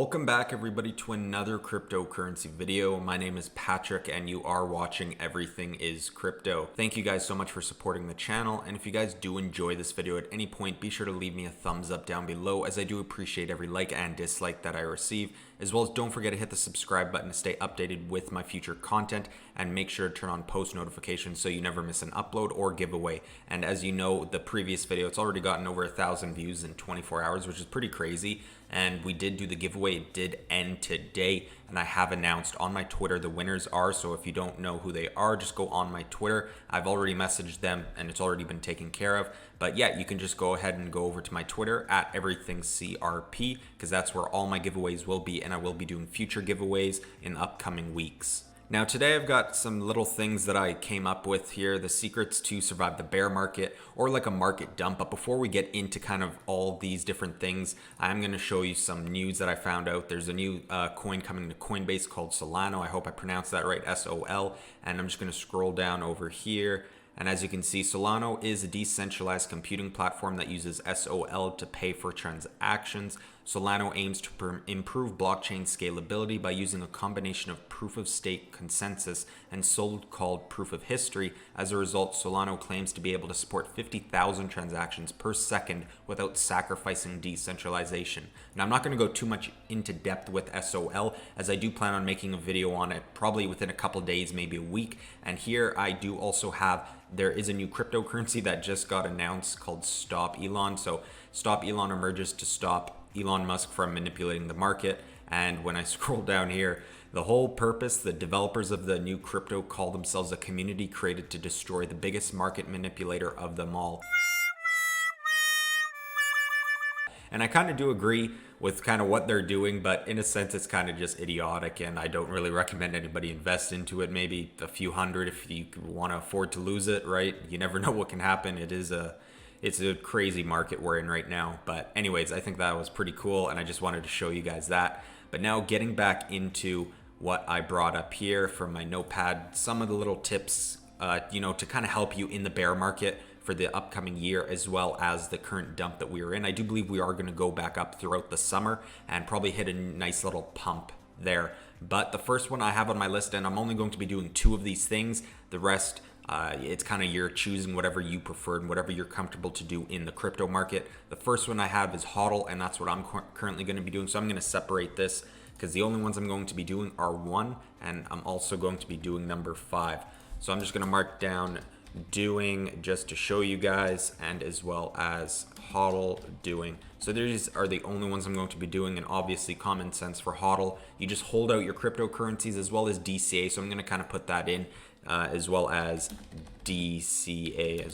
Welcome back everybody to another cryptocurrency video. My name is Patrick and you are watching Everything is Crypto. Thank you guys so much for supporting the channel, and if you guys do enjoy this video at any point, be sure to leave me a thumbs up down below, as I do appreciate every like and dislike that I receive, as well as don't forget to hit the subscribe button to stay updated with my future content, and make sure to turn on post notifications so you never miss an upload or giveaway. And as you know, the previous video, it's already gotten over 1,000 views in 24 hours, which is pretty crazy. And we did do the giveaway. It did end today, and I have announced on my Twitter the winners are. So if you don't know who they are, just go on my Twitter. I've already messaged them and it's already been taken care of. But yeah, you can just go ahead and go over to my Twitter at everythingcrp, because that's where all my giveaways will be, and I will be doing future giveaways in upcoming weeks. Now today I've got some little things that I came up with here, the secrets to survive the bear market or like a market dump. But before we get into kind of all these different things, I'm going to show you some news that I found out. There's a new coin coming to Coinbase called Solano. I hope I pronounced that right, S-O-L. And I'm just going to scroll down over here. And as you can see, Solano is a decentralized computing platform that uses SOL to pay for transactions. Solano aims to improve blockchain scalability by using a combination of proof-of-stake consensus and so-called proof of history. As a result, Solano claims to be able to support 50,000 transactions per second without sacrificing decentralization. Now, I'm not going to go too much into depth with SOL, as I do plan on making a video on it probably within a couple days, maybe a week. And here I do also have, there is a new cryptocurrency that just got announced called Stop Elon. So Stop Elon emerges to stop Elon Musk from manipulating the market. And when I scroll down here, the whole purpose, the developers of the new crypto call themselves a community created to destroy the biggest market manipulator of them all. And I kind of do agree with kind of what they're doing, but in a sense it's kind of just idiotic, and I don't really recommend anybody invest into it. Maybe a few hundred if you want to afford to lose it, right? You never know what can happen. It's a crazy market we're in right now. But anyways, I think that was pretty cool, and I just wanted to show you guys that. But now getting back into what I brought up here from my notepad, some of the little tips, to kind of help you in the bear market for the upcoming year, as well as the current dump that we are in. I do believe we are going to go back up throughout the summer and probably hit a nice little pump there. But the first one I have on my list, and I'm only going to be doing 2 of these things, the rest it's kind of you're choosing whatever you prefer and whatever you're comfortable to do in the crypto market. The first one I have is Hodl, and that's what I'm currently going to be doing. So I'm going to separate this, because the only ones I'm going to be doing are 1, and I'm also going to be doing number 5. So I'm just going to mark down doing just to show you guys, and as well as Hodl doing. So these are the only ones I'm going to be doing, and obviously common sense for Hodl, you just hold out your cryptocurrencies as well as DCA. So I'm going to kind of put that in as well as DCA,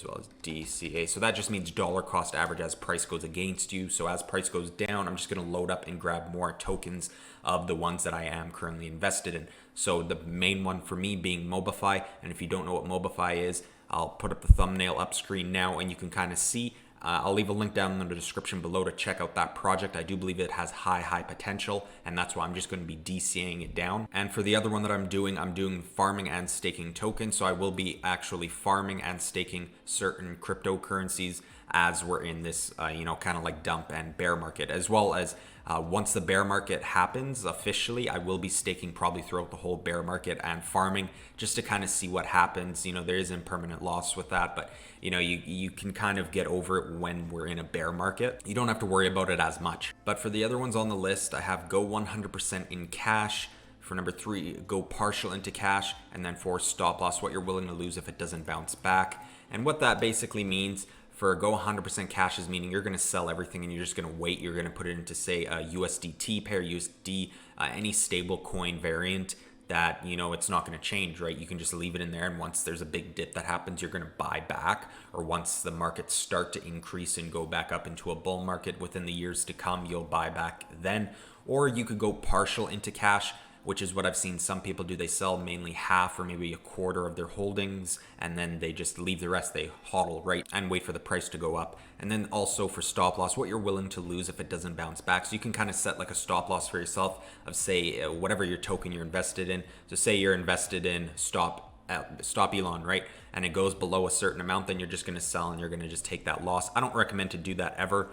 So that just means dollar cost average as price goes against you. So as price goes down, I'm just going to load up and grab more tokens of the ones that I am currently invested in. So the main one for me being Mobify, and if you don't know what Mobify is, I'll put up the thumbnail up screen now and you can kind of see. I'll leave a link down in the description below to check out that project. I do believe it has high potential, and that's why I'm just going to be DCAing it down. And for the other one that I'm doing farming and staking tokens. So I will be actually farming and staking certain cryptocurrencies as we're in this, kind of like dump and bear market, as well as once the bear market happens officially, I will be staking probably throughout the whole bear market and farming just to kind of see what happens. There is impermanent loss with that, but you can kind of get over it when we're in a bear market. You don't have to worry about it as much. But for the other ones on the list, I have go 100% in cash. For number 3, go partial into cash. And then for stop loss, what you're willing to lose if it doesn't bounce back. And what that basically means for go 100% cash is meaning you're going to sell everything and you're just going to wait. You're going to put it into, say, a USDT pair, USD, any stable coin variant that, it's not going to change, right? You can just leave it in there, and once there's a big dip that happens, you're going to buy back, or once the markets start to increase and go back up into a bull market within the years to come, you'll buy back then. Or you could go partial into cash, which is what I've seen some people do. They sell mainly half or maybe a quarter of their holdings, and then they just leave the rest. They hodl, right, and wait for the price to go up. And then also for stop loss, what you're willing to lose if it doesn't bounce back. So you can kind of set like a stop loss for yourself of, say, whatever your token you're invested in. So say you're invested in Stop Elon, right? And it goes below a certain amount, then you're just going to sell and you're going to just take that loss. I don't recommend to do that ever.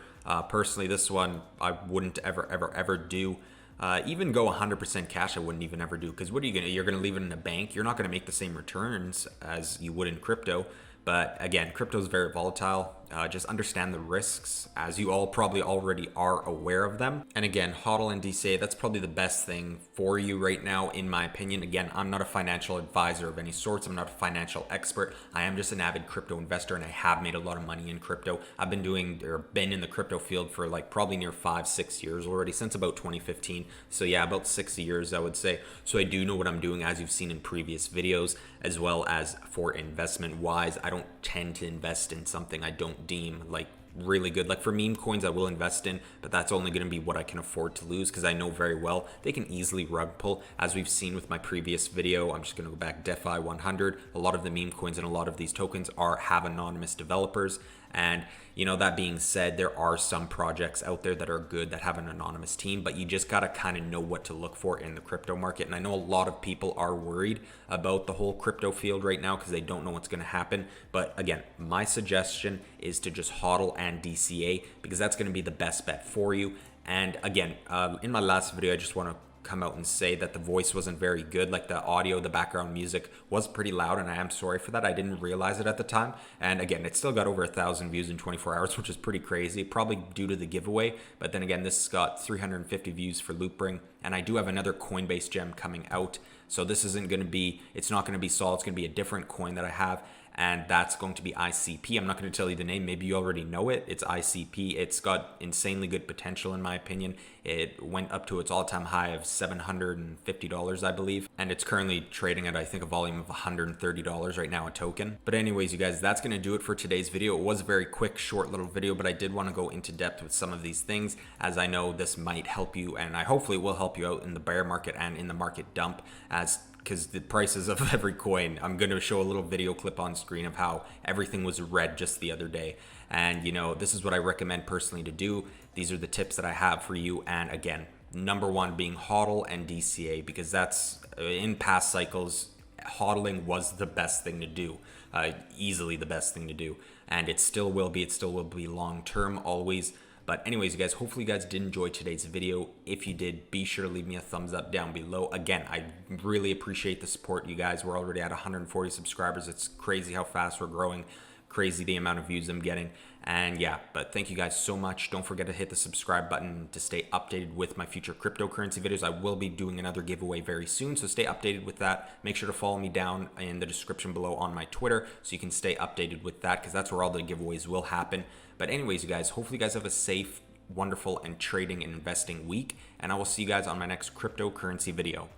Personally, this one I wouldn't ever do. Even go 100% cash, I wouldn't even ever do, because what are you gonna? You're gonna leave it in a bank. You're not gonna make the same returns as you would in crypto. But again, crypto is very volatile. Just understand the risks, as you all probably already are aware of them. And again, HODL and DCA, that's probably the best thing for you right now, in my opinion. Again, I'm not a financial advisor of any sorts. I'm not a financial expert. I am just an avid crypto investor, and I have made a lot of money in crypto. I've been in the crypto field for like probably near 5-6 years already, since about 2015. So yeah, about 6 years, I would say. So I do know what I'm doing, as you've seen in previous videos, as well as for investment wise. I don't tend to invest in something I don't deem like really good. Like for meme coins, I will invest in, but that's only going to be what I can afford to lose, because I know very well they can easily rug pull, as we've seen with my previous video. I'm just going to go back, DeFi 100. A lot of the meme coins and a lot of these tokens have anonymous developers. And you know, that being said, there are some projects out there that are good that have an anonymous team, but you just got to kind of know what to look for in the crypto market. And I know a lot of people are worried about the whole crypto field right now because they don't know what's going to happen. But again, my suggestion is to just HODL and DCA, because that's going to be the best bet for you. And again, in my last video, I just want to come out and say that the voice wasn't very good. Like the audio, the background music was pretty loud, and I am sorry for that. I didn't realize it at the time. And again, it still got over 1,000 views in 24 hours, which is pretty crazy, probably due to the giveaway. But then again, this got 350 views for Loopring, and I do have another Coinbase gem coming out. So this isn't going to be, it's not going to be Sol, it's going to be a different coin that I have. And that's going to be ICP. I'm not going to tell you the name. Maybe you already know it. It's ICP. It's got insanely good potential, in my opinion. It went up to its all-time high of $750, I believe. And it's currently trading at, I think, a volume of $130 right now, a token. But anyways, you guys, that's going to do it for today's video. It was a very quick, short little video, but I did want to go into depth with some of these things, as I know this might help you, and I hopefully will help you out in the bear market and in the market dump, because the prices of every coin, I'm going to show a little video clip on screen of how everything was red just the other day. And you know, this is what I recommend personally to do. These are the tips that I have for you. And again, number one being HODL and DCA, because that's in past cycles, HODLing was the best thing to do, easily the best thing to do. And it still will be long term always. But anyways, you guys, hopefully you guys did enjoy today's video. If you did, be sure to leave me a thumbs up down below. Again, I really appreciate the support, you guys. We're already at 140 subscribers. It's crazy how fast we're growing. Crazy the amount of views I'm getting. And yeah, but thank you guys so much. Don't forget to hit the subscribe button to stay updated with my future cryptocurrency videos. I will be doing another giveaway very soon, so stay updated with that. Make sure to follow me down in the description below on my Twitter so you can stay updated with that, because that's where all the giveaways will happen. But anyways, you guys, hopefully you guys have a safe, wonderful, and trading and investing week, and I will see you guys on my next cryptocurrency video.